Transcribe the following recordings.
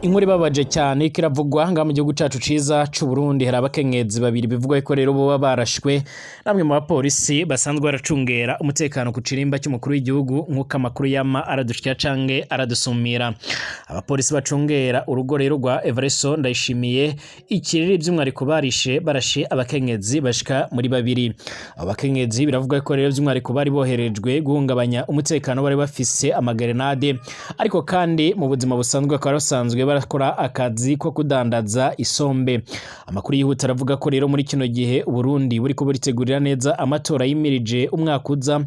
Inkuru ibabaje cyane kiravugwa nga mu gihugu cacu ciza c'u Burundi hari abakenyezi babiri bivugwa ko rero bo barashwe namwe mu bapolisi basanzwe baracungera umutekano ku cirimba cy'umukuru w'igihugu nk'uko amakuru yama aradushikira canke aradusumira. Abapolisi bacungera urugo rero rwa Evereso Ndayishimiye ikiriri by'umwariko barashe abakenyezi bashika muri babiri. Abakenyezi biravugwa ko rero by'umwariko bari boherejwe guhungabanya umutekano bari bafise amagrenade ariko kandi mu buzima busanzwe ko basanzwe barakora akazi ko kudandaza isombe. Amakuru yihuta aravuga ko rero muri kino gihe Burundi buriko buritegurira neza amatora yimirije umwaka uza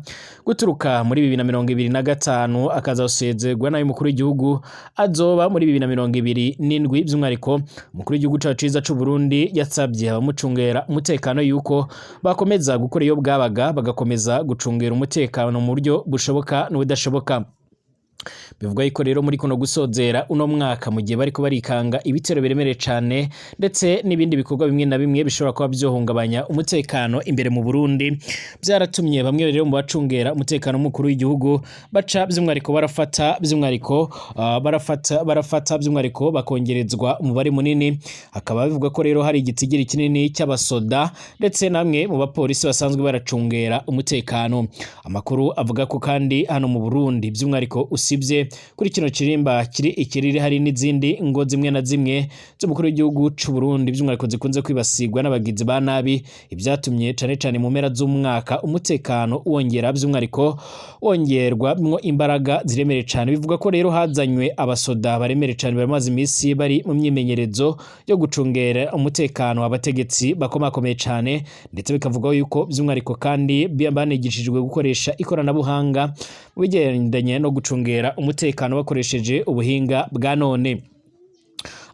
guturuka muri 2025 akazasezerwa nayo mukuru w'igihugu azoba muri 2027 by'umwariko mukuru w'igihugu cacu ciza c'u Burundi yatsabye abamucungera umutekano yuko bakomeza gukora iyo bwabaga bagakomeza gucungera umutekano mu buryo bushoboka n'ubudashoboka. Bivuga yuko rero muri kuno gusozera uno mwaka mu gihe bariko barikanga ibitero biremereye cane ndetse n'ibindi bikorwa bimwe na bimwe bishobora kuba byohungabanya umutekano imbere mu Burundi byaratumye bamwe rero mu bacungera umutekano mukuru w'igihugu baca by'umwariko barafata by'umwariko bakongerezwa umubare munini. Akaba bivuga ko rero hari igitigiri kinini cy'abasoda ndetse namwe mu bapolisi basanzwe baracungera umutekano. Amakuru avuga ko kandi hano mu Burundi by'umwariko usibye kuri kino kirimba kiri ikiriri hari n'izindi ngo zimwe na zimwe z'umukuru w'igihugu c'u Burundi by'umwariko zikunze kwibasigwa n'abagizi ba nabi ibyatumye cane mu mpera z'umwaka umutekano wongera by'umwariko wongerwamwo imbaraga ziremere cane. Bivuga ko rero hazanywe abasoda baremere cane baramaze imisi bari mu myimenyerezo yo gucungera umutekano abategetsi bakomakomeye cane ndetse bikavuga yuko by'umwariko kandi banigishijwe gukoresha ikoranabuhanga mu bigendanye no gucungera umutekano bakoresheje ubuhinga bwa none.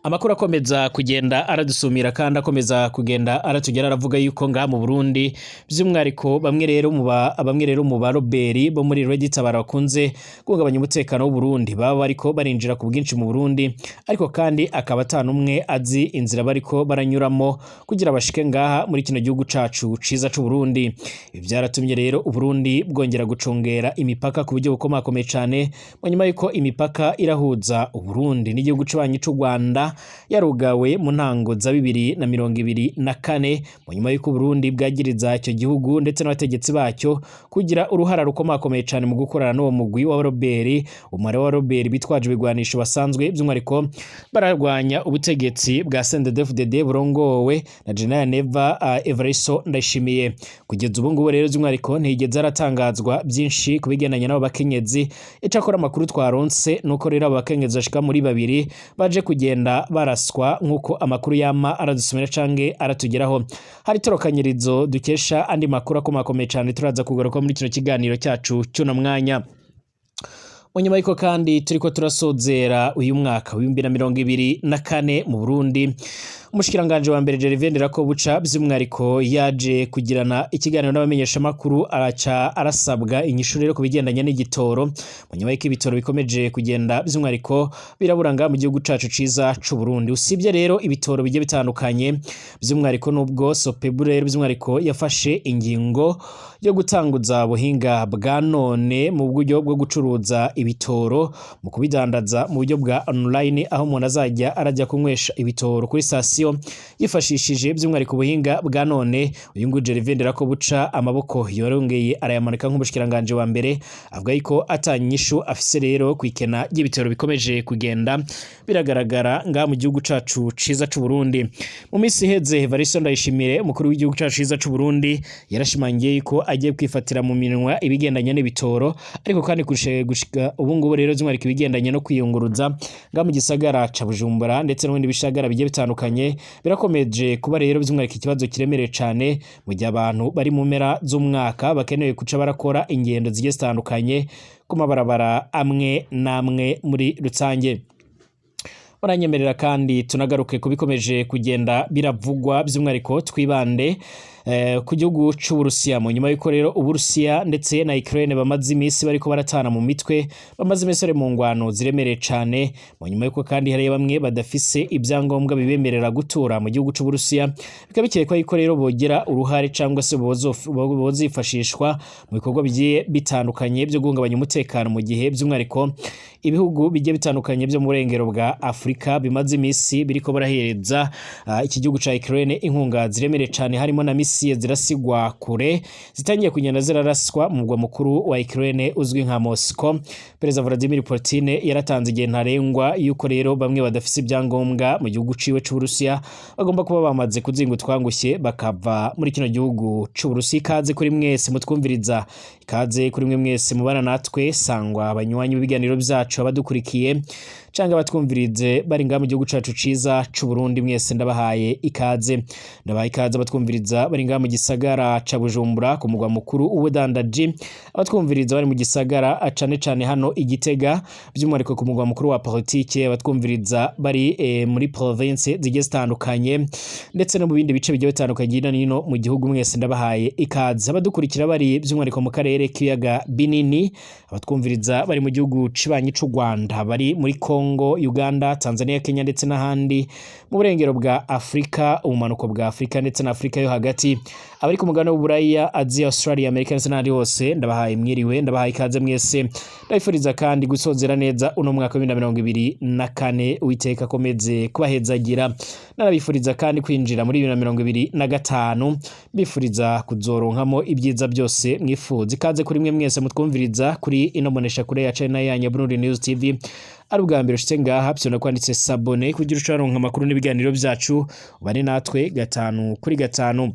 Amakuru akomeza kugenda aradusumira kandi akomeza kugenda aratugera aravuga yuko nga mu Burundi by'umwariko bamwe rero mu baroberi bo muri Reddit barakunze kugabanya umutekano w'u Burundi baba bariko barinjira ku bwinshi mu Burundi ariko kandi akaba atanumwe azi inzira bariko baranyuramo kugira bashike ngaha muri kino gihugu cacu ciza c'u Burundi. Ibi byaratumye rero u Burundi bwongera gucungera imipaka ku buryo bukomakomeye cane mu nyuma yuko imipaka irahuza u Burundi n'igihugu c'abanyi c'u Rwanda yarugawe mu ntango za 2024 mu nyuma y'uko Burundi bwagiriza icyo gihugu ndetse n'abategetsi bacyo kugira uruhara rukomakomeye cyane mu gukorana n'uwo mugwi wa Robert umare wa Robert bitwaje ibigwanisho basanzwe by'umwariko bararwanya ubutegetsi bwa CNDD-FDD burongowe na General Neva Evereso Ndayishimiye. Kugeza ubu ngubu rero by'umwariko ntigeze aratangazwa byinshi kubigendanye n'abo bakenyezi icakora amakuru twaronse nuko rero abo bakenyezi bashika muri babiri baje kugenda baraswa nk'uko amakuru yama aradusomera canke aratugeraho. Hari torokanyirizo dukesha andi makuru akomakomeye cane turaza kugaruka muri kino kiganiro cyacu cy'uno mwanya. Munyuma yuko kandi turiko turasozera uyu mwaka wa 2024 mu Burundi umushikiranganje wa mbere Gervais Ndirakobuca by'umwariko yaje kugirana ikiganiro n'abamenyesha makuru araca arasabwa inyishu rero kubigendanye n'igitoro munyuma y'iko ibitoro bikomeje kugenda by'umwariko biraburanga mu gihugu cacu ciza c'u Burundi. Usibye rero ibitoro bigiye bitandukanye by'umwariko nubwo Sopebu rero by'umwariko yafashe ingingo yo gutanguza buhinga bwa none mu buryo bwo gucuruza ibitoro mu kubidandaza mu buryo bwa online aho umuntu azajya arajya kunywesha ibitoro kuri station yifashishije by'umwariko ubuhinga bwa none. Uyu ngo Gervais Ndirakobuca amaboko yorongeye arayamanika nk'umushikiranganje wa mbere avuga yuko atanyishu afise rero kwikena y'ibitoro bikomeje kugenda biragaragara nga mu gihugu cacu ciza c'u Burundi. Mu misi heze Evereso Ndayishimiye umukuru w'igihugu cacu ciza c'u Burundi yarashimangiye yuko agiye kwifatira mu minwa ibigendanye n'ibitoro ariko kandi gushika ubu ngubu rero by'umwariko ibigendanye no kwiyunguruza nga mu gisagara ca Bujumbura ndetse n'ibindi bishagara bigiye bitandukanye birakomeje kuba rero by'umwariko ikibazo kiremereye cane mu gihe abantu bari mu mpera z'umwaka bakeneye kuca barakora ingendo zigiye zitandukanye ku mabarabara amwe namwe muri rusange. Baranyemerera kandi tunagaruke kubikomeje kugenda biravugwa by'umwariko twibande ku gihugu c'Uburusiya mu nyuma y'uko rero Uburusiya ndetse na Ukraine bamaze imisi bariko baratana mu mitwe bamaze imisi mu ngwano ziremereye cane mu nyuma y'uko kandi hari bamwe badafise ibyangombwa bibemerera gutura mu gihugu c'Uburusiya bikabikekwa yuko rero bogira uruhare cyangwa se bozifashishwa mu bikorwa bigiye bitandukanye byo guhungabanya umutekano mu gihe by'umwariko ibihugu bigiye bitandukanye byo mu burengero bwa Afrika bimaze imisi biriko barahereza iki gihugu ca Ukraine inkunga ziremere cyane, harimo na misiye zirasigwa kure zitangiye kugenda ziraraswa mu mugwa mukuru wa Ukraine uzwi nka Moscow. Perezida Vladimir Putin yaratanze igihe ntarengwa yuko rero bamwe badafise ibyangombwa mu gihugu ciwe c'Uburusiya bagomba kuba bamaze kuzinga utwangushye bakava muri kino gihugu c'Uburusiya. Ikaze kuri mwese mutwumviriza, ikaze kuri mwe mwese mubana natwe, sangwa abanywanyi b'ibiganiro byacu abadukurikiye canga batwumvirize bari ngaha mu gihugu cacu ciza c'u Burundi, mwese ndabahaye ikaze. Ndabahaye ikaze abatwumviriza bari ngaha mu gisagara ca Bujumbura ku mugwa mukuru w'ubudandaji, abatwumviriza bari mu gisagara cane cane hano Igitega by'umwihariko ku mugwa mukuru wa politike, abatwumviriza bari muri province zigiye zitandukanye ndetse no mu bindi bice bigiye bitandukanye hirya no hino mu gihugu, mwese ndabahaye ikaze. Abadukurikira bari by'umwihariko mu karere k'ibiyaga binini, abatwumviriza bari mu gihugu cibanyi c'u Rwanda, bari muri Congo, Uganda, Tanzania, Kenya ndetse n'ahandi mu burengero bwa Afrika, ubumanuko bwa Afrika ndetse na Afrika yo hagati, abari ku mugabane w'Uburaya, Asia, Australia, Amerika ndetse n'ahandi hose, ndabahaye mwiriwe, ndabahaye ikaze mwese. Ndabifuriza kandi gusozera neza uno mwaka wa 2024, Uwiteka akomeze kubahezagira. Narabifuriza kandi kwinjira muri 2025, bifuriza kuzoronkamo ibyiza byose mwifuza. Ikaze kuri mwe mwese mutwumviriza kuri ino bonesha kure ya channel yanyu Burundi News TV. Ari ubwa mbere ushitse ngaha byona kwanditse sabone kugira ucaronka amakuru n'ibiganiro byacu, ubane natwe 5 kuri 5.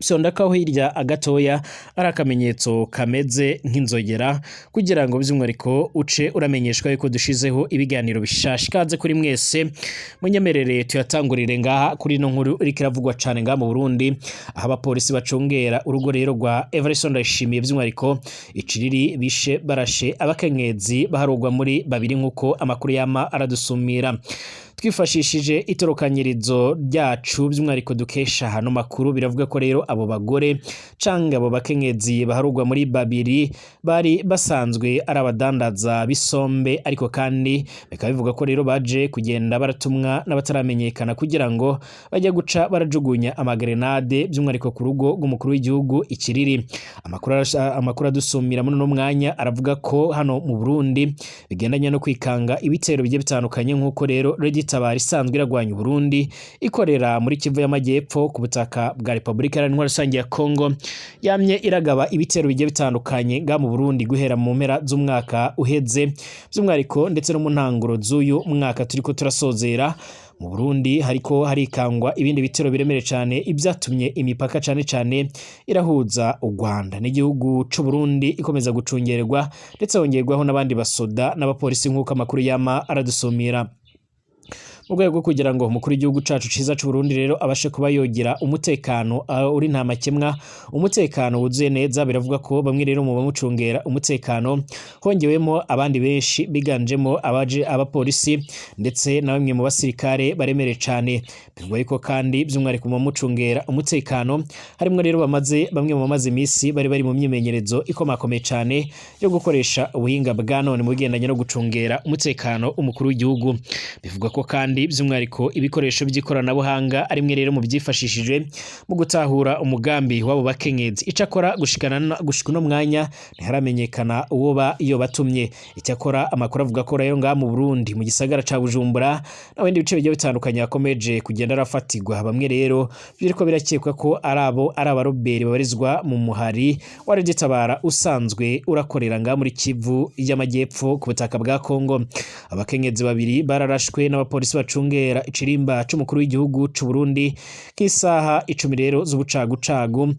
Sondakaho hirya agatoya ari akamenyetso kameze nk'inzogera kugira ngo by'umwihariko uce uramenyeshwa yuko dushizeho ibiganiro bishashikaze kuri mwese. Munyemerere tuyatangurire ngaha kuri no nkuru iri kiravugwa cyane ngaha mu Burundi, aho abapolisi bacungera urugo rero rwa Everson Ndayishimiye by'umwihariko iciriri bishe barashe abakenyezi baharugwa muri babiri nk'uko amakuru yama aradusumira. Twifashishije itorokanyirizo ryacu by'umwihariko dukesha hano makuru, biravuga ko rero abo bagore canga abo bakenyezi baharugwa muri babiri bari basanzwe ari abadandaza bisombe, ariko kandi bikaba bivuga ko rero baje kugenda baratumwa n'abataramenyekana kugira ngo bajye guca barajugunya amagrenade by'umwihariko ku rugo rw'umukuru w'igihugu ikiriri. Amakuru adusumira muri no mwanya aravuga ko hano mu Burundi bigendanye no kwikanga ibitero bigiye bitandukanye, nk'uko rero Tabara isanzwe iragwanya Burundi ikorera muri Kivu y'Amajyepfo ku butaka bwa Repubulika Iharanira Rusange ya Kongo, yamye iragaba ibitero bigiye bitandukanye nga mu Burundi guhera mu mpera z'umwaka uheze by'umwihariko ndetse no mu ntanguro z'uyu mwaka turiko turasozera. Mu Burundi hariko harikangwa ibindi bitero biremere cyane, ibyatumye imipaka cyane irahuza u Rwanda n'igihugu c'u Burundi ikomeza gucungerwa ndetse hongerwaho n'abandi basoda n'abapolisi nk'uko amakuru yama aradusumira. Mu rwego kugira ngo umukuru w'igihugu cacu ciza c'u Burundi rero abashe kuba yogira umutekano uri nta makemwa, umutekano wuzuye neza, biravuga ko bamwe rero mu bamucungera umutekano hongewemo abandi benshi biganjemo abapolisi ndetse na bamwe mu basirikare baremere cyane. Bivugwa yuko kandi by'umwihariko mu bamucungera umutekano harimo rero bamwe mu bamaze imisi bari mu myimenyerezo ikomakomeye cyane yo gukoresha ubuhinga bwa none mu bigendanye no gucungera umutekano umukuru w'igihugu. Bivugwa ko kandi by'umwihariko ibikoresho by'ikoranabuhanga arimwe rero mu byifashishije mu gutahura umugambi wabo bakenyezi. Icakora gushika no mwanya ntiharamenyekana uwo iyo batumye. Icyakora amakuru avuga ko rero ngaha mu Burundi mu gisagara ca Bujumbura n'abandi bice bigiye bitandukanye akomeje kugenda arafatigwa. Bamwe rero biriko birakekwa ko ari abaroberi babarizwa mu muhari wa Radio Tabara usanzwe urakorera ngaha muri Kivu y'Amajyepfo ku butaka bwa Kongo. Abakenyezi babiri bararashwe n'abapolisi bacungera ikirimba c'umukuru w'igihugu c'u Burundi k'isaha 10 rero z'ubucagucagu,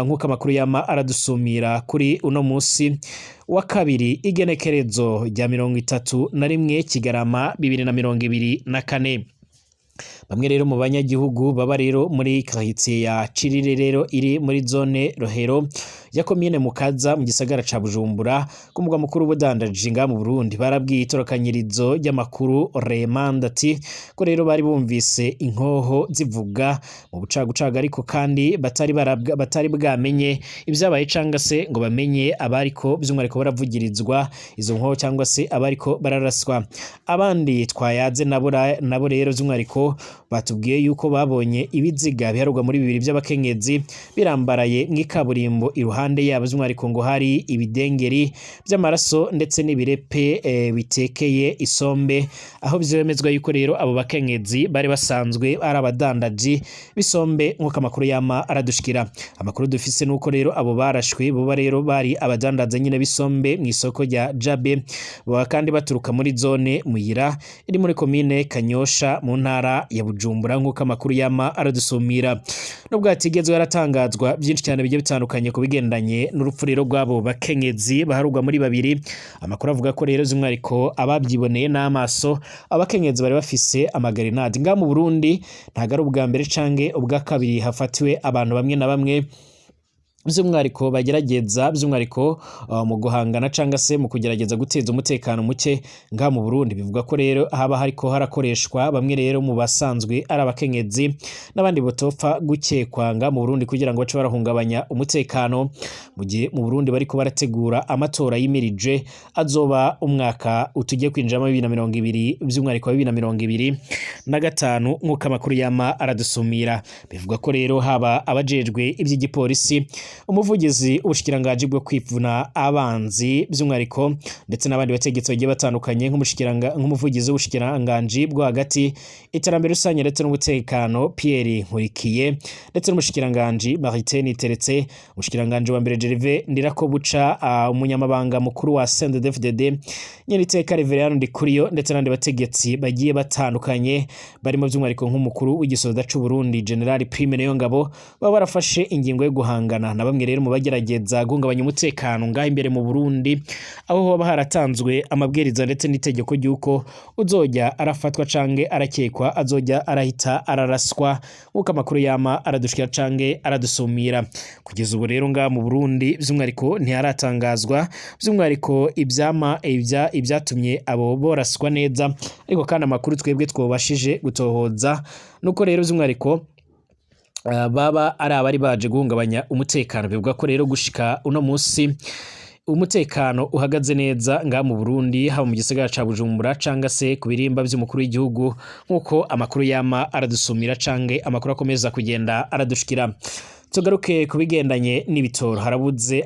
nk'uko amakuru yama aradusumira kuri uno musi wa kabiri igenekerezo rya 31 Kigarama 2024. Bamwe rero mu banyagihugu baba rero muri quartier ya Cirire rero iri muri zone Rohero ya commune Mukaza mu gisagara ca Bujumbura ku mugwa mukuru w'ubudandaji ngaha mu Burundi, barabwiye itorokanyirizo ry'amakuru Remandati ko rero bari bumvise inkoho zivuga mu bucagucaga, ariko kandi batari bwamenye ibyabaye canga se ngo bamenye abariko by'umwihariko baravugirizwa izo nkoho cyangwa se abariko bararaswa. Abandi twayaze nabo rero by'umwihariko batubwiye yuko babonye ibiziga biharugwa muri bibiri by'abakenyezi birambaraye mw'ikaburimbo iruhande iruhande yabo by'umwihariko ngo hari ibidengeri by'amaraso ndetse n'ibirepe bitekeye isombe, aho byemezwa yuko rero abo bakenyezi bari basanzwe ari abadandaji bisombe nk'uko amakuru yama aradushikira. Amakuru dufise nuko rero abo barashwe bo rero bari abadandaza nyine bisombe mu isoko rya Jabe, baba kandi baturuka muri zone Muyira iri muri komine Kanyosha mu ntara ya Bujumbura nk'uko amakuru yama aradusumira. Nubwo hatigezwe haratangazwa byinshi cyane bigiye bitandukanye ku bigendanye n'urupfu rero rw'abo bakenyezi baharugwa muri babiri, amakuru avuga ko rero by'umwihariko ababyiboneye n'amaso abakenyezi bari bafise amagarenade. Nga mu Burundi ntago ari ubwa mbere canke ubwa kabiri hafatiwe abantu bamwe na bamwe by'umwihariko bagerageza by'umwihariko mu guhangana cyangwa se mu kugerageza guteza umutekano muke nga mu Burundi. Bivuga ko rero haba hariko harakoreshwa bamwe rero mu basanzwe ari abakenyezi n'abandi botopfa gukekwa nga mu Burundi kugira ngo bace barahungabanya umutekano, mu gihe mu Burundi bariko barategura amatora yimirije azoba umwaka utugiye kwinjiramo 2020 by'umwihariko 2025 nk'uko amakuru yama aradusumira. Bivuga ko rero haba abajejwe iby'igipolisi, umuvugizi ubushikiranganji bwo kwivuna abanzi by'umwihariko ndetse n'abandi bategetsi bagiye batandukanye nk'umuvugizi w'ubushikiranganji bwo hagati, iterambere rusange ndetse n'umutekano Pierre Nkurikiye ndetse n'umushikiranganji Martin Niteretse, umushikiranganji wa mbere Gervais Ndirakobuca, umunyamabanga mukuru wa CNDD-FDD Nyiriteka Reverend Ndikuriyo ndetse n'abandi bategetsi bagiye batandukanye barimo by'umwihariko nk'umukuru w'igisoda c'u Burundi General Prime Niyongabo baba barafashe ingingo yo guhangana na bamwe rero mu bagerageza guhungabanya umutekano ngaho imbere mu Burundi, aho haba haratanzwe amabwiriza ndetse n'itegeko ry'uko uzojya arafatwa canke arakekwa azojya arahita araraswa nk'uko amakuru yama aradushikira canke aradusumira. Kugeza ubu rero ngaho mu Burundi by'umwihariko ntiharatangazwa by'umwihariko ibyatumye abo boraswa neza, ariko kandi amakuru twebwe twobashije gutohoza nuko rero by'umwihariko baba ari abari baje guhungabanya umutekano. Bivuga ko rero gushika uno munsi umutekano uhagaze neza nga mu Burundi, haba mu gisagara ca Bujumbura canga se ku birimba by'umukuru w'igihugu nk'uko amakuru yama aradusumira canke amakuru akomeza kugenda aradushikira. Tugaruke kubigendanye n'ibitoro,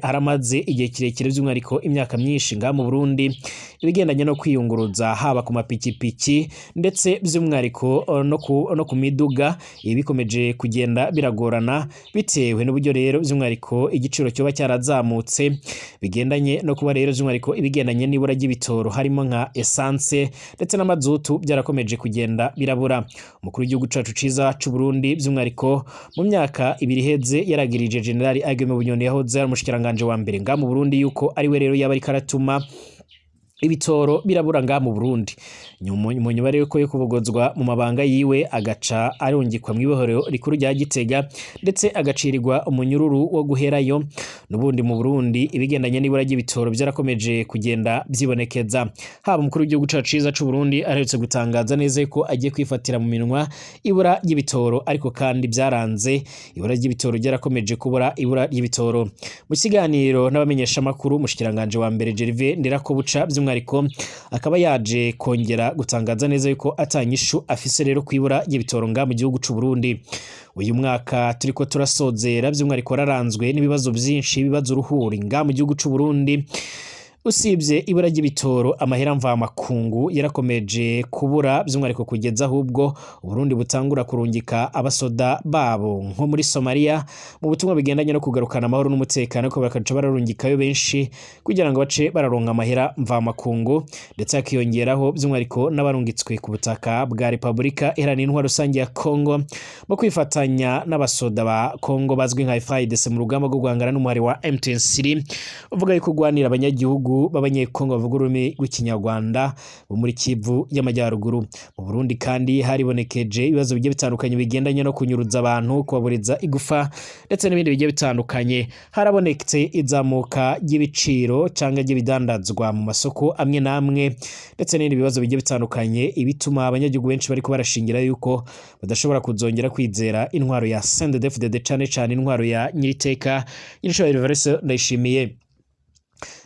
haramaze igihe kirekire by'umwihariko imyaka myinshi nga mu Burundi ibigendanye no kwiyunguruza haba ku mapikipiki ndetse by'umwihariko no ku miduga, ibi bikomeje kugenda biragorana bitewe n'uburyo rero by'umwihariko igiciro cyoba cyarazamutse, bigendanye no kuba rero by'umwihariko ibigendanye n'ibura ry'ibitoro harimo nka essence ndetse n'amazutu byarakomeje kugenda birabura. Umukuru w'igihugu cacu ciza c'u Burundi by'umwihariko mu myaka ibiri heze yaragirije General Ageme Bunyoni yahoze ari umushikiranganje wa mbere nga mu Burundi yuko ari we rero yaba ariko aratuma ibitoro birabura nga mu Burundi. Nyuma rero ko yo kubogozwa mu mabanga yiwe agaca arungikwa mu ibohero rikuru rya Gitega ndetse agacirirwa umunyururu wo guherayo. Nubundi mu Burundi ibigendanye n'ibura ry'ibitoro byarakomeje kugenda byibonekeza, haba umukuru w'igihugu cacu ciza c'u Burundi aherutse gutangaza neza ko agiye kwifatira mu minwa ibura ry'ibitoro, ariko kandi byaranze ibura ry'ibitoro byarakomeje kubura ibura ry'ibitoro. Mu kiganiro n'abamenyesha makuru umushikiranganje wa mbere Gervais Ndirakobuca by'umwihariko akaba yaje kongera gutangaza neza yuko atanyishu afise rero kwibura y'ibitoro nga mu gihugu c'u Burundi. Uyu mwaka turiko turasozera by'umwihariko raranzwe n'ibibazo byinshi, ibibazo uruhuri nga mu gihugu c'u Burundi. Usibye ibura ry'ibitoro, amahera mva makungu yarakomeje kubura by'umwihariko kugeza ahubwo Burundi butangura kurungika abasoda babo nko muri Somalia mu butumwa bigendanye no kugarukana amahoro n'umutekano, ko bakaca bararungikayo benshi kugira ngo bace bararonka amahera mva makungu, ndetse akiyongeraho by'umwihariko n'abarungitswe ku butaka bwa Republika Iharanira Intwaro Rusange ya Kongo mu kwifatanya n'abasoda ba Kongo bazwi nka FARDC mu rugamba rwo guhangana n'umuhari wa M23 uvuga yuko gwanira abanyagihugu b'abanyekongo bavuga ururimi rw'ikinyarwanda bo muri Kivu y'Amajyaruguru. Mu Burundi kandi haribonekeje ibibazo bigiye bitandukanye bigendanye no kunyuruza abantu, kubaburiza igufa ndetse n'ibindi bigiye bitandukanye. Harabonetse izamuka ry'ibiciro cyangwa ry'ibidandazwa mu masoko amwe namwe ndetse n'ibindi bibazo bigiye bitandukanye, ibituma abanyagihugu benshi bariko barashingira yuko badashobora kuzongera kwizera intwaro ya CNDD-FDD cane intwaro ya Nyiriteka Nyirishobora Evariste Ndayishimiye.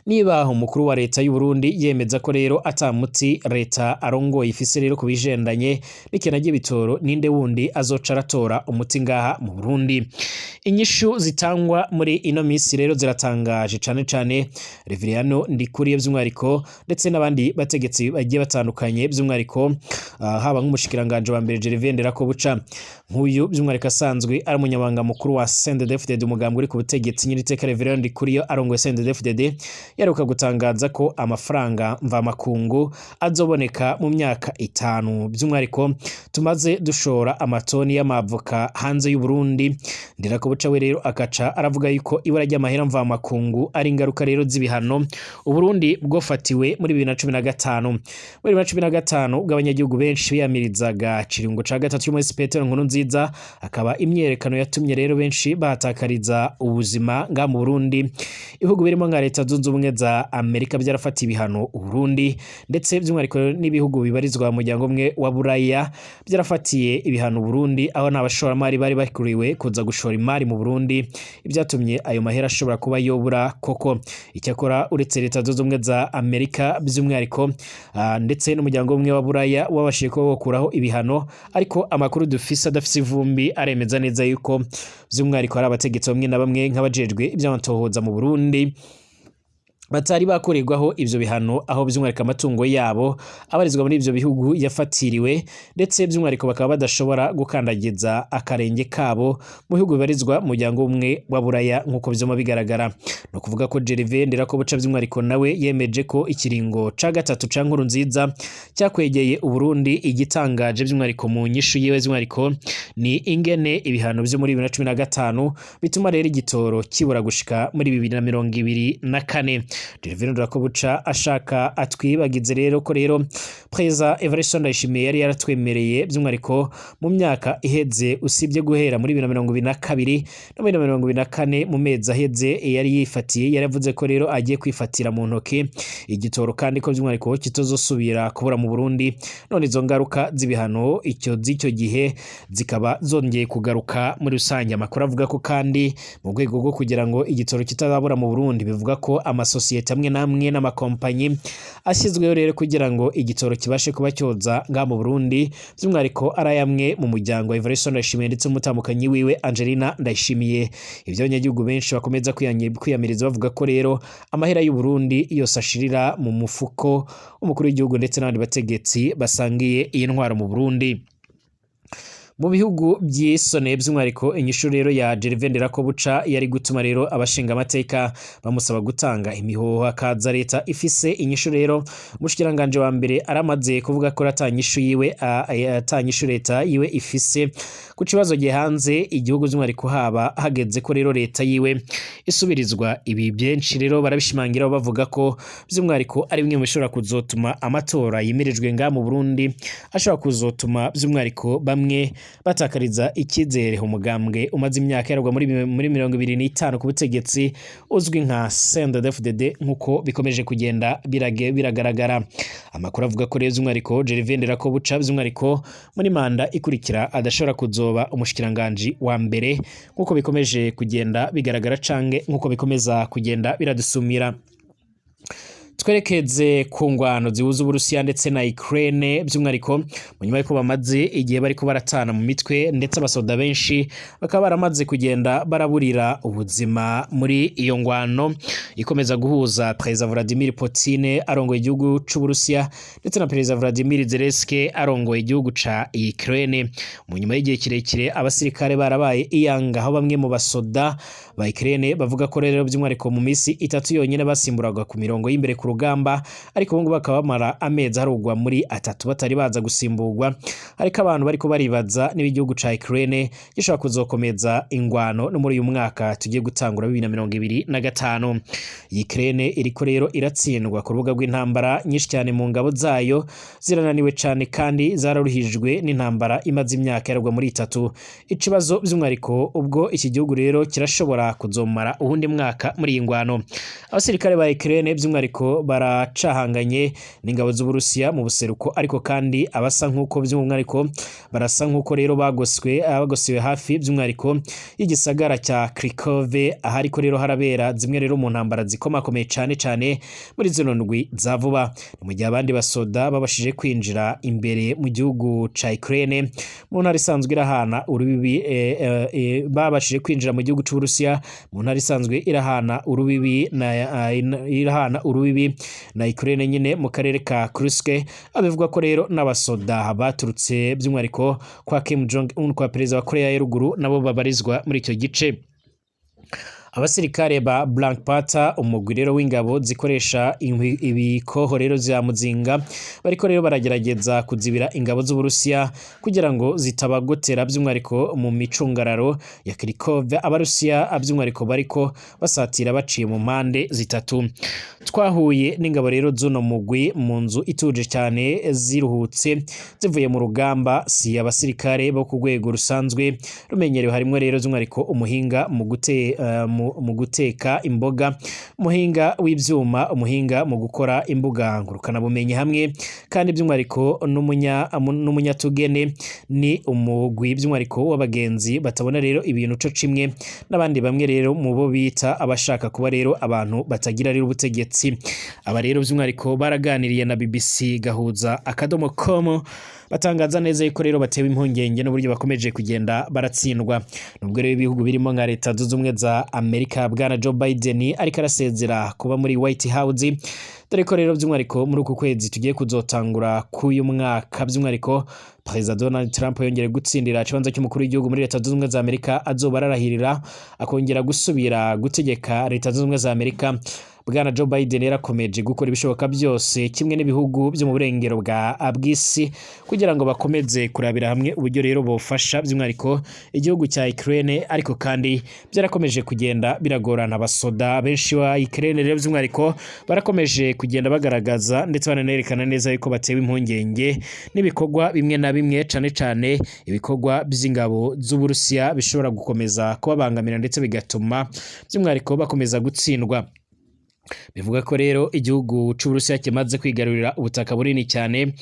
niba umukuru wa leta y'u Burundi yemeza ko rero atamuti leta arongoye ifise rero kubigendanye n'ikena ry'ibitoro ninde wundi azoca aratora umuti ngaha mu Burundi. Inyishu zitangwa muri ino misi rero ziratangaje cane cane. Reveriyano Ndikuriye by'umwariko ndetse n'abandi bategetsi bagiye batandukanye by'umwariko haba nk'umushikiranganje wa mbere Gervais Ndirakobuca nk'uyu by'umwariko asanzwe ari umunyamabanga mukuru wa CNDD-FDD umugambwe uri ku butegetsi nyir'iteka Reveriyano Ndikuriye arongoye CNDD-FDD yaruka gutangaza ko amafaranga mvamakungu azoboneka mu myaka 5 by'umwariko tumaze dushora amatoni y'amavoka hanze y'u Burundi. Ndirakobuca we rero akaca aravuga yuko ibara ry'amahera mvamakungu ari ingaruka rero z'ibihano u Burundi bwofatiwe muri 2015. Muri 2015 bw'abanyagihugu benshi biyamirizaga Ciringo ca gatatu y'umuhisi Petero Nkurunziza akaba imyerekano yatumye rero benshi bahatakariza ubuzima nga mu Burundi. Ibihugu birimo nka leta zunze ubumwe za Amerika byarafata ibihano u Burundi ndetse by'umwariko n'ibihugu bibarizwa mu muryango umwe wa Buraya byarafatiye ibihano Burundi aho n'abashoramari bari bakuriwe kuza gushora imari mu Burundi ibyatumye ayo mahera ashobora kuba yobura koko. Icyakora uretse leta zunze ubumwe za Amerika by'umwariko ndetse n'umuryango umwe wa Buraya wabashije ko gukuraho ibihano, ariko amakuru dufise adafise ivumbi aremeza neza yuko by'umwariko ari abategetsi bamwe na bamwe nk'abajejwe iby'amatohoza mu Burundi batari bakorerwaho ivyo bihano aho by'umwariko amatungo yabo abarizwa muri ivyo bihugu yafatiriwe ndetse by'umwariko bakaba badashobora gukandagiza akarenge kabo mu bihugu bibarizwa mu muryango umwe wa Buraya nk'uko bizoma bigaragara. No kuvuga ko Gervais Ndirakobuca by'umwariko nawe yemeje ko ikiringo ca gatatu ca Nkurunziza cyakwegeye u Burundi. Igitangaje by'umwariko mu nyishu yiwe by'umwariko ni ingene ibihano byo muri 2015 bituma rero igitoro kibura gushika muri 2024. Gervais Ndirakobuca ashaka atwibagize rero ko rero President Evariste Ndayishimiye yari yaratwemereye by'umwariko mu myaka iheze usibye guhera muri 2022 no muri 2024 mu mezi aheze yari yifatiye yaravuze ko rero agiye kwifatira mu ntoke igitoro kandi ko by'umwariko kitozosubira kubura mu Burundi. None izo ngaruka z'ibihano z'icyo gihe zikaba zongeye kugaruka muri rusange. Amakuru avuga ko kandi mu rwego rwo kugira ngo igitoro kitazabura mu Burundi bivuga ko amasosiyete amwe namwe n'amakompanyi ashyizweho rero kugira ngo igitoro kibashe kuba cyoza nga mu Burundi by'umwariko arayamwe mu muryango wa Evariste Ndayishimiye ndetse n'umutamukanyi wiwe Angelina Ndayishimiye. Ibyo abanyagihugu benshi bakomeza kwiyamiriza bavuga ko rero amahera y'u Burundi yose ashirira mu mufuko umukuru w'igihugu ndetse n'abandi bategetsi basangiye iyi ntwaro mu Burundi. Mu bihugu by'isone by'umwariko inyishu rero ya Gervais Ndirakobuca yari gutuma rero abashinga amateka bamusaba gutanga imihoho akaza leta ifise inyishu rero. Umushikiranganje wa mbere aramaze kuvuga ko atanyishu yiwe atanyishu leta yiwe ifise ku kibazo gihanze igihugu by'umwariko haba hageze ko rero leta yiwe isubirizwa. Ibi byinshi rero barabishimangira bavuga ko by'umwariko ari bimwe mu bishobora kuzotuma amatora yimirijwe nga mu Burundi ashobora kuzotuma by'umwariko bamwe batakariza icyizere umugambwe umaze imyaka yaragwa muri 2025 ku butegetsi uzwi nka CNDD-FDD nk'uko bikomeje kugenda biragaragara. Amakuru avuga ko rero by'umwariko Gervais Ndirakobuca by'umwariko muri manda ikurikira adashobora kuzoba umushikiranganje wa mbere nk'uko bikomeje kugenda bigaragara canke nk'uko bikomeza kugenda biradusumira. Twerekeze ku ngwano zihuza Uburusiya ndetse na Ukraine by'umwariko mu nyuma y'uko bamaze igihe bariko baratana mu mitwe ndetse abasoda benshi bakaba baramaze kugenda baraburira ubuzima muri iyo ngwano ikomeza guhuza President Vladimir Putin arongoye igihugu c'u Burusiya ndetse na President Vladimir Zelensky arongoye igihugu ca Ukraine. Mu nyuma y'igihe kirekire abasirikare barabaye iyanga aho bamwe mu basoda ba Ukraine bavuga ko rero by'umwariko mu misi 3 yonyine basimburaga ku mirongo y'imbere ku rugamba, ariko ubu ngubu bakaba bamara amezi harugwa muri 3 batari baza gusimburwa. Ariko abantu bariko baribaza n'ibigihugu ca Ukraine gishobora kuzokomeza ingwano no muri uyu mwaka tugiye gutangura 2025. Ukraine iriko rero iratsindwa ku rubuga rw'intambara nyinshi cyane mu ngabo zayo zirananiwe cyane kandi zararuhijwe n'intambara imaze imyaka yaragwa muri 3. Ikibazo by'umwariko ubwo iki gihugu rero kirashobora kuzomara uhundi mwaka muri iyi ngwano. Abasirikare ba Ukraine by'umwariko rero baracahanganye n'ingabo z'Uburusiya mu buseruko, ariko kandi abasa nk'uko by'umwihariko barasa nk'uko rero bagosewe hafi by'umwihariko y'igisagara cya Kharkiv, ahariko rero harabera zimwe rero mu ntambara zikomakomeye cyane muri zino ndwi za vuba. Mu gihe abandi basoda babashije kwinjira imbere mu gihugu ca Ukraine mu ntara isanzwe irahana urubibi babashije kwinjira mu gihugu c'Uburusiya mu ntara isanzwe irahana urubibi na Ukraine nyine mu karere ka Kursk. Abivuga ko rero n'abasoda baturutse by'umwihariko kwa Kim Jong Un, kwa perezida wa Korea ya ruguru, nabo babarizwa muri icyo gice. Abasirikare ba Black Panther, umugwi rero w'ingabo zikoresha ibikoho rero vya muzinga, bariko rero baragerageza kuzibira ingabo z'Uburusiya kugira ngo zitabagotera by'umwihariko mu micungararo ya Kharkiv. Abarusiya by'umwihariko bariko basatira baciye mu mpande zitatu. Twahuye n'ingabo rero z'uno mugwi mu nzu ituje cyane, ziruhutse zivuye mu rugamba. Si abasirikare bo ku rwego rusanzwe rumenyerewe, harimo rero by'umwihariko umuhinga mu guteka imboga, umuhinga w'ibyuma, umuhinga mu gukora imbuga ngurukana bumenyi, hamwe kandi by'umwihariko n'umunyatugene. Ni umugwi by'umwihariko w'abagenzi batabona rero ibintu co kimwe n'abandi bamwe rero mu bo bita abashaka kuba rero abantu batagira rero ubutegetsi. Aba rero by'umwihariko baraganiriye na BBC Gahuza.com, batangaza neza yuko rero batewe impungenge n'uburyo bakomeje kugenda baratsindwa. Nubwo rero ibihugu birimo nka Leta Zunze Ubumwe za Amerika, bwana Joe Biden ariko arasezera kuba muri White House, dore ko rero by'umwihariko muri uku kwezi tugiye kuzotangura k'uyu mwaka by'umwihariko Perezida Donald Trump yongeye gutsindira ikibanza cy'umukuru w'igihugu muri Leta Zunze Ubumwe za Amerika, azoba ararahirira akongera gusubira gutegeka Leta Zunze Ubumwe za Amerika. Bwana Joe Biden yarakomeje gukora ibishoboka byose kimwe n'ibihugu byo mu burengero bw'isi kugira ngo bakomeze kurabira hamwe uburyo rero bofasha by'umwihariko igihugu cya Ukraine, ariko kandi byarakomeje kugenda biragorana. Abasoda benshi wa Ukraine rero by'umwihariko barakomeje kugenda bagaragaza ndetse bananerekana neza yuko batewe impungenge n'ibikorwa bimwe na bimwe, cyane ibikorwa by'ingabo z'Uburusiya bishobora gukomeza kubabangamira ndetse bigatuma by'umwihariko bakomeza gutsindwa. Bivuga ko rero igihugu c'Uburusiya kimaze kwigarurira ubutaka bunini cyane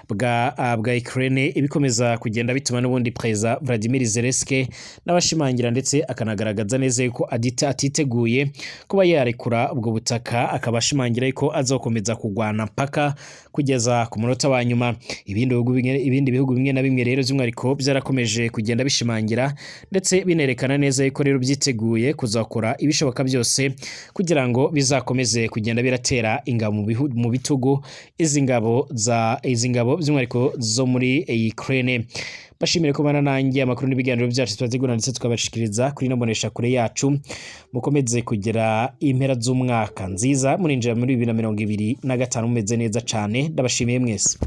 bwa Ukraine, ibikomeza kugenda bituma n'ubundi Perezida Vladimir Zelensky n'abashimangira ndetse akanagaragaza neza yuko atiteguye kuba yarekura ubwo butaka, akabashimangira yuko azokomeza kugwana mpaka kugeza ku munota wa nyuma. Ibindi bihugu bimwe na bimwe rero by'umwihariko byarakomeje kugenda bishimangira ndetse binerekana neza yuko rero byiteguye kuzakora ibishoboka byose kugira ngo bizakomeze kugenda biratera ingabo mu bitugu izi ngabo by'umwihariko zo muri Ukraine. Bashimire ko bana nanjye amakuru n'ibiganiro byacu twategura ndetse tukabashikiriza kuri nabonesha kure yacu. Mukomeze kugera impera z'umwaka nziza, murinjira muri 2025 mumeze neza cyane. Ndabashimiye mwese.